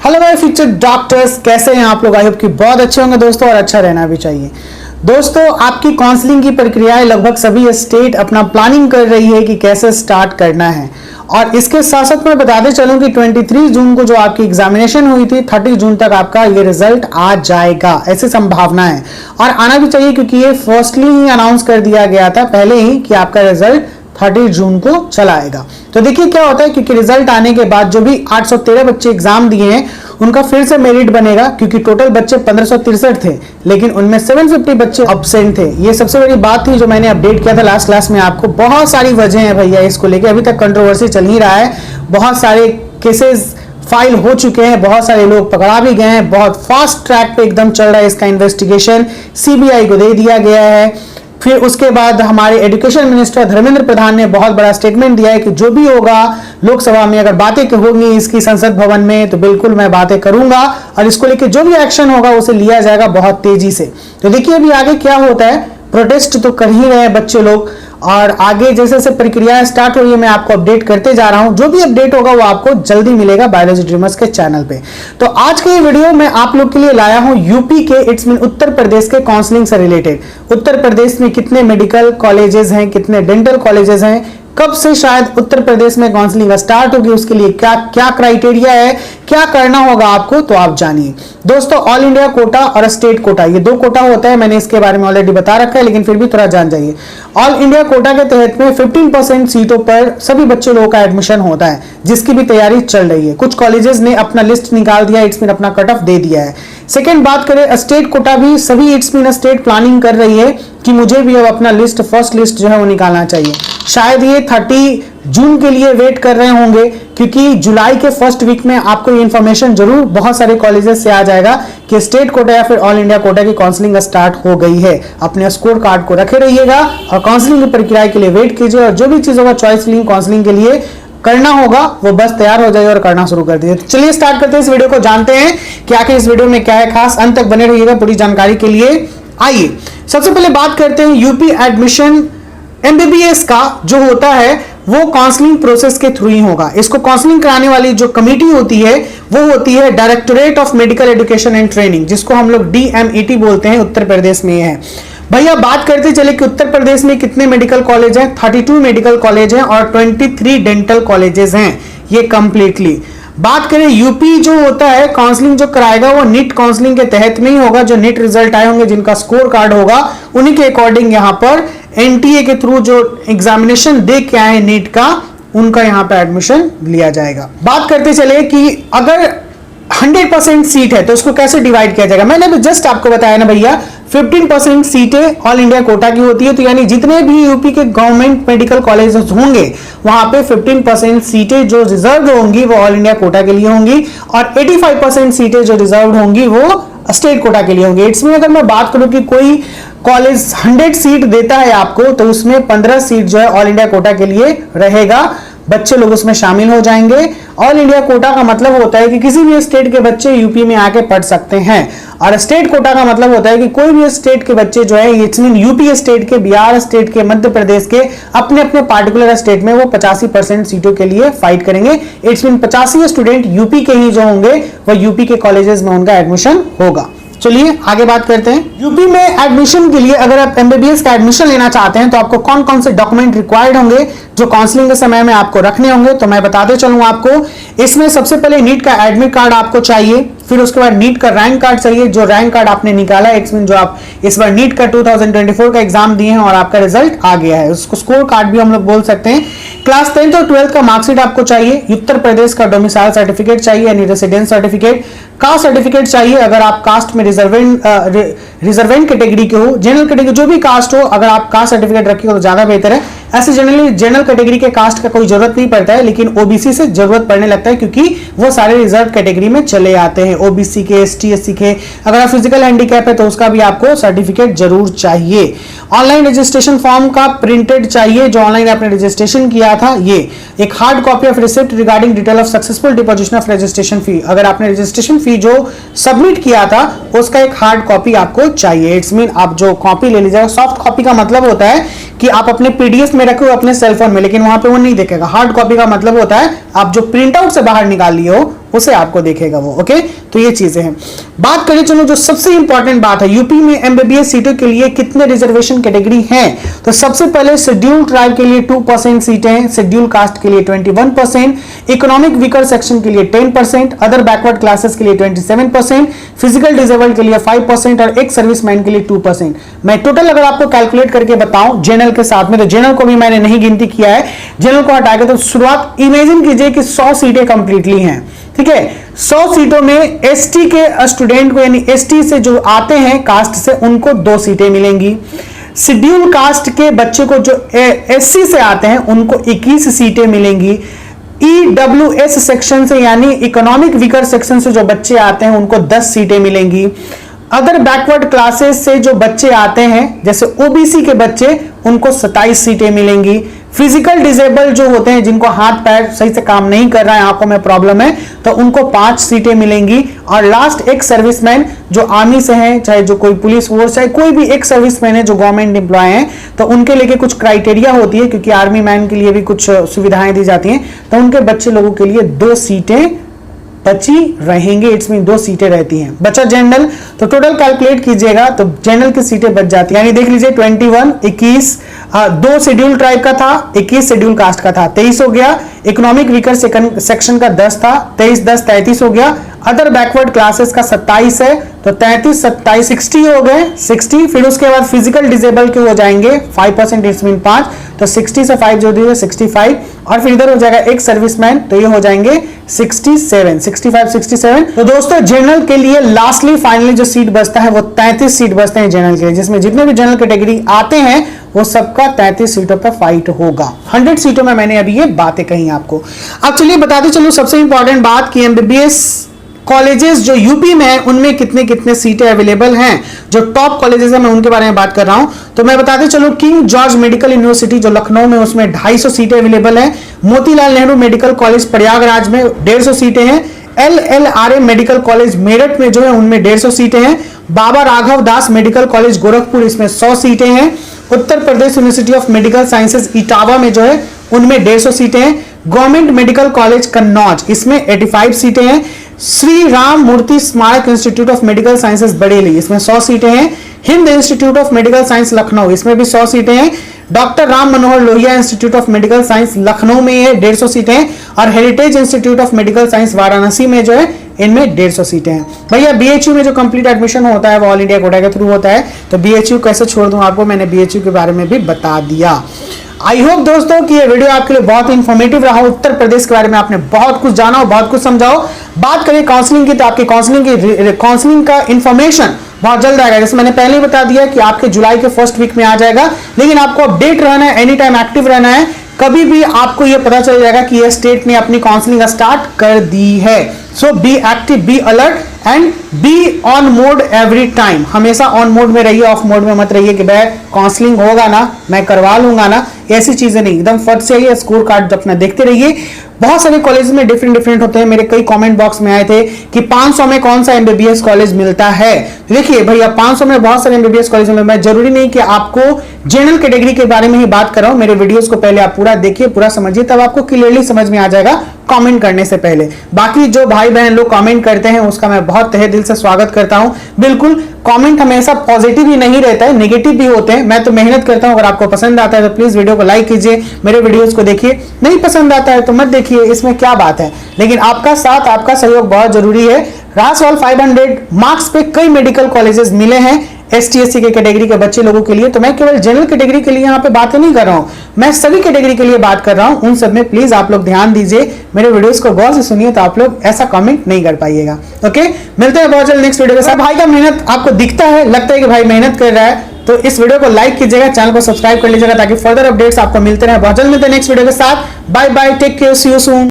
Hello my future doctors, कैसे हैं आप लोग? आई होप कि बहुत अच्छे होंगे दोस्तों, और अच्छा रहना भी चाहिए। दोस्तों, आपकी काउंसलिंग की प्रक्रियाएं लगभग सभी स्टेट अपना प्लानिंग कर रही है कि कैसे स्टार्ट करना है। और इसके साथ साथ मैं बताते चलूं कि 23 जून को जो आपकी एग्जामिनेशन हुई थी, 30 जून तक आपका ये रिजल्ट आ जाएगा, ऐसी संभावना है। और आना भी चाहिए क्योंकि ये फर्स्टली ही अनाउंस कर दिया गया था पहले ही कि आपका रिजल्ट 30 जून को चला आएगा। तो देखिए क्या होता है, क्योंकि रिजल्ट आने के बाद जो भी 813 बच्चे एग्जाम दिए हैं उनका फिर से मेरिट बनेगा, क्योंकि टोटल बच्चे 1563 थे, लेकिन उनमें 750 बच्चे अब्सेंट थे। ये सबसे बड़ी बात थी जो मैंने अपडेट किया था लास्ट क्लास में आपको। बहुत सारी वजह है भैया इसको लेके, अभी तक कंट्रोवर्सी चल ही रहा है। बहुत सारे केसेस फाइल हो चुके हैं, बहुत सारे लोग पकड़ा भी गए हैं, बहुत फास्ट ट्रैक पे एकदम चल रहा है इसका इन्वेस्टिगेशन, सीबीआई को दे दिया गया है। फिर उसके बाद हमारे एजुकेशन मिनिस्टर धर्मेंद्र प्रधान ने बहुत बड़ा स्टेटमेंट दिया है कि जो भी होगा लोकसभा में, अगर बातें होंगी इसकी संसद भवन में, तो बिल्कुल मैं बातें करूंगा और इसको लेकर जो भी एक्शन होगा उसे लिया जाएगा बहुत तेजी से। तो देखिए अभी आगे क्या होता है। प्रोटेस्ट तो कर ही रहे हैं बच्चे लोग, और आगे जैसे जैसे प्रक्रिया स्टार्ट हुई है मैं आपको अपडेट करते जा रहा हूं। जो भी अपडेट होगा वो आपको जल्दी मिलेगा बायोलॉजी ड्रीमर्स के चैनल पे। तो आज के वीडियो में आप लोग के लिए लाया हूं यूपी के, इट्स मीन उत्तर प्रदेश के काउंसलिंग से रिलेटेड। उत्तर प्रदेश में कितने मेडिकल कॉलेजेस हैं, कितने डेंटल कॉलेजेस हैं, कब से शायद उत्तर प्रदेश में काउंसलिंग स्टार्ट होगी, उसके लिए क्या क्या क्राइटेरिया है, क्या करना होगा आपको, तो आप जानिए। दोस्तों, ऑल इंडिया कोटा और स्टेट कोटा, ये दो कोटा होता है, मैंने इसके बारे में ऑलरेडी बता रखा है, लेकिन फिर भी थोड़ा जान जाइए। ऑल इंडिया कोटा के तहत में 15% सीटों पर सभी बच्चे लोगों का एडमिशन होता है, जिसकी भी तैयारी चल रही है। कुछ कॉलेजेस ने अपना लिस्ट निकाल दिया, इट्स मीन अपना कट ऑफ दे दिया है। सेकेंड बात करें स्टेट कोटा, भी सभी इट्स मीन स्टेट प्लानिंग कर रही है कि मुझे भी अब अपना लिस्ट, फर्स्ट लिस्ट जो है वो निकालना चाहिए। शायद ये 30 जून के लिए वेट कर रहे होंगे, क्योंकि जुलाई के फर्स्ट वीक में आपको ये इन्फॉर्मेशन जरूर बहुत सारे कॉलेजेस से आ जाएगा कि स्टेट कोटा या फिर ऑल इंडिया कोटा की काउंसलिंग स्टार्ट हो गई है। अपने स्कोर कार्ड को रखे रहिएगा और काउंसलिंग की प्रक्रिया के लिए वेट कीजिए, और जो भी चीजों का चॉइस फिलिंग काउंसलिंग के लिए करना होगा वो बस तैयार हो जाइए और करना शुरू कर दीजिए। तो चलिए स्टार्ट करते हैं इस वीडियो को, जानते हैं कि आखिर इस वीडियो में क्या है खास। अंत तक बने रहिएगा पूरी जानकारी के लिए। आइए सबसे पहले बात करते हैं यूपी एडमिशन एमबीबीएस का जो होता है वो काउंसलिंग प्रोसेस के थ्रू ही होगा। इसको काउंसलिंग कराने वाली जो कमेटी होती है वो होती है directorate of medical education and training, जिसको हम लोग DMET बोलते हैं। उत्तर प्रदेश में है भैया। बात करते चले कि उत्तर प्रदेश में कितने मेडिकल कॉलेज हैं। 32 मेडिकल कॉलेज हैं और 23 डेंटल कॉलेजेस हैं, ये कंप्लीटली। बात करें यूपी जो होता है काउंसलिंग जो कराएगा वो नीट काउंसलिंग के तहत में ही होगा। जो नीट रिजल्ट आए होंगे, जिनका स्कोर कार्ड होगा, उन्हीं के अकॉर्डिंग यहाँ पर NTA के थ्रू जो एग्जामिनेशन दे के आए नीट का, उनका यहाँ पे एडमिशन लिया जाएगा। बात करते चले कि अगर 100% सीट है तो उसको कैसे डिवाइड किया जाएगा। मैंने भी जस्ट आपको बताया ना भैया, 15% सीटें ऑल इंडिया कोटा की होती है, तो यानी जितने भी यूपी के गवर्नमेंट मेडिकल कॉलेजेस होंगे वहां पे 15% सीटें जो रिजर्व होंगी वो ऑल इंडिया कोटा के लिए होंगी, और 85% सीटें जो रिजर्व होंगी वो स्टेट कोटा के लिए होंगी। इसमें अगर मैं बात करूं कि कोई कॉलेज 100 सीट देता है आपको, तो उसमें 15 सीट जो है ऑल इंडिया कोटा के लिए रहेगा, बच्चे लोग उसमें शामिल हो जाएंगे। ऑल इंडिया कोटा का मतलब होता है कि किसी भी स्टेट के बच्चे यूपी में आके पढ़ सकते हैं, और स्टेट कोटा का मतलब होता है कि कोई भी स्टेट के बच्चे जो है, इट्स मीन यूपी स्टेट के, बिहार स्टेट के, मध्य प्रदेश के, अपने अपने पार्टिकुलर स्टेट में वो 85% सीटों के लिए फाइट करेंगे। इट्स मीन 85 स्टूडेंट यूपी के ही जो होंगे वो यूपी के कॉलेजेस में उनका एडमिशन होगा। चलिए आगे बात करते हैं। यूपी में एडमिशन के लिए अगर आप एमबीबीएस का एडमिशन लेना चाहते हैं तो आपको कौन कौन से डॉक्यूमेंट रिक्वायर्ड होंगे जो काउंसलिंग के समय में आपको रखने होंगे, तो मैं बताते चलूं आपको। इसमें सबसे पहले नीट का एडमिट कार्ड आपको चाहिए, फिर उसके बाद नीट का रैंक कार्ड चाहिए, जो रैंक कार्ड आपने निकाला है, इट्स मीन जो आप इस बार नीट का 2024 का एग्जाम दिए हैं और आपका रिजल्ट आ गया है, उसको स्कोर कार्ड भी हम लोग बोल सकते हैं। क्लास 10th और 12th का मार्कशीट आपको चाहिए, उत्तर प्रदेश का डोमिसाइल सर्टिफिकेट चाहिए यानी रेसिडेंस सर्टिफिकेट, कास्ट सर्टिफिकेट चाहिए अगर आप कास्ट में रिजर्वेंट कैटेगरी के हो, जनरल कैटेगरी जो भी कास्ट हो, अगर आप कास्ट सर्टिफिकेट रखी हो तो ज्यादा बेहतर है। ऐसे जनरली जनरल कैटेगरी के कास्ट का कोई जरूरत नहीं पड़ता है, लेकिन ओबीसी से जरूरत पड़ने लगता है क्योंकि वो सारे रिजर्व कैटेगरी में चले आते हैं, ओबीसी के, ST SC के। अगर आप फिजिकल हैंडीकैप है तो उसका भी आपको सर्टिफिकेट जरूर चाहिए। ऑनलाइन रजिस्ट्रेशन फॉर्म का प्रिंटेड चाहिए, जो ऑनलाइन आपने रजिस्ट्रेशन किया था, ये एक hard copy of receipt regarding detail of successful deposition of registration fee. अगर आपने रजिस्ट्रेशन फी जो सबमिट किया था उसका एक हार्ड कॉपी आपको चाहिए। इट्स मीन आप जो कॉपी ले लीजिएगा। सॉफ्ट कॉपी का मतलब होता है कि आप अपने PDF में रखे हो अपने सेलफोन में, लेकिन वहां पे वो नहीं दिखेगा। हार्ड कॉपी का मतलब होता है आप जो प्रिंट आउट से बाहर निकाल लिए हो उसे आपको देखेगा वो। ओके, तो ये चीजें हैं। बात करें चलो जो सबसे इंपॉर्टेंट बात है, यूपी में एमबीबीएस सीटों के लिए कितने रिजर्वेशन कैटेगरी हैं। तो सबसे पहले शेड्यूल ट्राइब के लिए 2% सीटें हैं, शेड्यूल कास्ट के लिए 21%, इकोनॉमिक वीकर सेक्शन के लिए 10%, अदर बैकवर्ड क्लासेस के लिए 27%, फिजिकल डिसेबल्ड के लिए 5% और एक सर्विसमैन के लिए 2%। मैं टोटल अगर आपको कैलकुलेट करके बताऊं जनरल के साथ में, तो जनरल को भी मैंने नहीं गिनती किया है, जनरल को हटाकर तो शुरुआत इमेजिन कीजिए कि 100 सीटें कंप्लीटली हैं। ठीक है, 100 सीटों में एसटी के स्टूडेंट को, यानी एसटी से जो आते हैं कास्ट से, उनको 2 सीटें मिलेंगी। शेड्यूल कास्ट के बच्चे को जो एससी से आते हैं उनको 21 सीटें मिलेंगी। ईडब्ल्यूएस सेक्शन से यानी इकोनॉमिक वीकर सेक्शन से जो बच्चे आते हैं उनको 10 सीटें मिलेंगी। अदर बैकवर्ड क्लासेस से जो बच्चे आते हैं जैसे ओबीसी के बच्चे, उनको 27 सीटें मिलेंगी। फिजिकल डिसेबल जो होते हैं, जिनको हाथ पैर सही से काम नहीं कर रहा है, आंखों में प्रॉब्लम है, तो उनको 5 सीटें मिलेंगी। और लास्ट एक सर्विसमैन जो आर्मी से हैं, चाहे जो कोई पुलिस फोर्स, चाहे कोई भी एक सर्विसमैन है जो गवर्नमेंट एम्प्लॉय हैं, तो उनके लिए कुछ क्राइटेरिया होती है, क्योंकि आर्मी मैन के लिए भी कुछ सुविधाएं दी जाती हैं, तो उनके बच्चे लोगों के लिए 2 सीटें बची रहेंगे। इट्स मीन 2 सीटें रहती हैं। बचा जनरल, तो टोटल कैलकुलेट कीजिएगा तो जनरल की सीटें बच जाती है, यानी देख लीजिए 21, 21, 2 शेड्यूल ट्राइब का था, 21 शेड्यूल कास्ट का था, 23 हो गया। इकोनॉमिक वीकर सेक्शन का 10 था, 23 10 33 हो गया। अदर बैकवर्ड क्लासेस का 27 है, तो 33 27 60 हो गए, 60। फिर उसके बाद फिजिकल डिसेबल के हो जाएंगे 5%, इट्स मीन 5, तो 60 से 5 जो दिए 65, और फिर इधर हो जाएगा एक सर्विसमैन, तो ये हो जाएंगे 67, 65 67। तो दोस्तों जनरल के लिए लास्टली फाइनली जो सीट बचता है वो 33 सीट बचते हैं जनरल के लिए, जिसमें जितने भी जनरल कैटेगरी आते हैं वो सबका 33 सीटों पर फाइट होगा। 100 सीटों में मैंने अभी ये बातें कही आपको। अब चलिए बताते चलो सबसे इंपॉर्टेंट बात कि एमबीबीएस कॉलेजेस जो यूपी में है उनमें कितने कितने सीटें अवेलेबल हैं। जो टॉप कॉलेजेस हैं मैं उनके बारे में बात कर रहा हूं। तो मैं बताते चलो, किंग जॉर्ज मेडिकल यूनिवर्सिटी जो लखनऊ में, उसमें 250 सीटें अवेलेबल हैं। मोतीलाल नेहरू मेडिकल कॉलेज प्रयागराज में 150 सीटें हैं। LLRA मेडिकल कॉलेज मेरठ में जो है उनमें 150 सीटें हैं। बाबा राघव दास मेडिकल कॉलेज गोरखपुर, इसमें 100 सीटें हैं। Uttar Pradesh university of medical sciences Etawah में जो है उनमें 150 सीटें हैं। गवर्नमेंट मेडिकल कॉलेज कन्नौज, इसमें 85 सीटें हैं। श्री राम मूर्ति स्मारक institute of medical sciences Bareilly, इसमें 100 सीटें हैं। Hind institute of medical science Lucknow, इसमें भी 100 सीटें हैं। Doctor Ram Manohar Lohia institute of medical science Lucknow में है 150 सीटें हैं। और heritage institute of medical science Varanasi में जो है इनमें 150 सीटें हैं। भैया बीएचयू में जो कंप्लीट एडमिशन होता है वो ऑल इंडिया कोटा के थ्रू होता है, तो बीएचयू कैसे छोड़ दूं आपको, मैंने बीएचयू के बारे में भी बता दिया। आई होप दोस्तों कि ये वीडियो आपके लिए बहुत इंफॉर्मेटिव रहा हो। उत्तर प्रदेश के बारे में आपने बहुत कुछ जाना हो, बहुत कुछ समझाओ। बात करें काउंसलिंग की, तो आपकी काउंसलिंग का इंफॉर्मेशन बहुत जल्द आएगा। जैसे मैंने पहले ही बता दिया कि आपके जुलाई के फर्स्ट वीक में आ जाएगा, लेकिन आपको अपडेट रहना है, एनी टाइम एक्टिव रहना है। कभी भी आपको यह पता चल जाएगा कि यह स्टेट ने अपनी काउंसलिंग स्टार्ट कर दी है। So be active, be alert and be on mode every time. हमेशा ऑन मोड में रहिए, ऑफ मोड में मत रहिए कि भाई काउंसलिंग होगा ना, मैं करवा लूंगा ना, ऐसी चीजें नहीं। एकदम फट से आइए, स्कोर कार्ड अपना देखते रहिए। बहुत सारे कॉलेज में डिफरेंट होते हैं। मेरे कई कमेंट बॉक्स में आए थे कि 500 में कौन सा एमबीबीएस कॉलेज मिलता है। देखिए भैया 500 में बहुत सारे एमबीबीएस कॉलेज में, मैं जरूरी नहीं कि आपको जनरल कैटेगरी के बारे में ही बात कर रहा हूं। मेरे वीडियोस को पहले आप पूरा देखिए, पूरा समझिए, तब आपको क्लियरली समझ में आ जाएगा कमेंट करने से पहले। बाकी जो भाई बहन लोग कमेंट करते हैं उसका मैं बहुत तहे दिल से स्वागत करता हूं। बिल्कुल कमेंट हमेशा पॉजिटिव ही नहीं रहता है, नेगेटिव भी होते हैं। मैं तो मेहनत करता हूं। अगर आपको पसंद आता है तो प्लीज वीडियो को लाइक कीजिए, मेरे वीडियोस को देखिए। नहीं पसंद आता है तो मत देखिए, इसमें क्या बात है। लेकिन आपका साथ, आपका सहयोग बहुत जरूरी है। रासवाल 500 मार्क्स पे कई मेडिकल कॉलेजेस मिले हैं ST/SC के कैटेगरी के बच्चे लोगों के लिए। तो मैं केवल जनरल कैटेगरी के लिए यहाँ पे बातें नहीं कर रहा हूँ, मैं सभी कैटेगरी के लिए बात कर रहा हूँ। उन सब में प्लीज आप लोग ध्यान दीजिए, मेरे वीडियोस को गौर से सुनिए, तो आप लोग ऐसा कमेंट नहीं कर पाइएगा। ओके, मिलते हैं बहुत जल्द नेक्स्ट वीडियो के साथ। भाई का मेहनत आपको दिखता है, लगता है कि भाई मेहनत कर रहा है, तो इस वीडियो को लाइक कीजिएगा, चैनल को सब्सक्राइब कर लीजिएगा, ताकि फर्दर अपडेट्स आपको मिलते रहे। बहुत जल्द मिलते हैं नेक्स्ट वीडियो के साथ। Bye bye, take care, see you soon.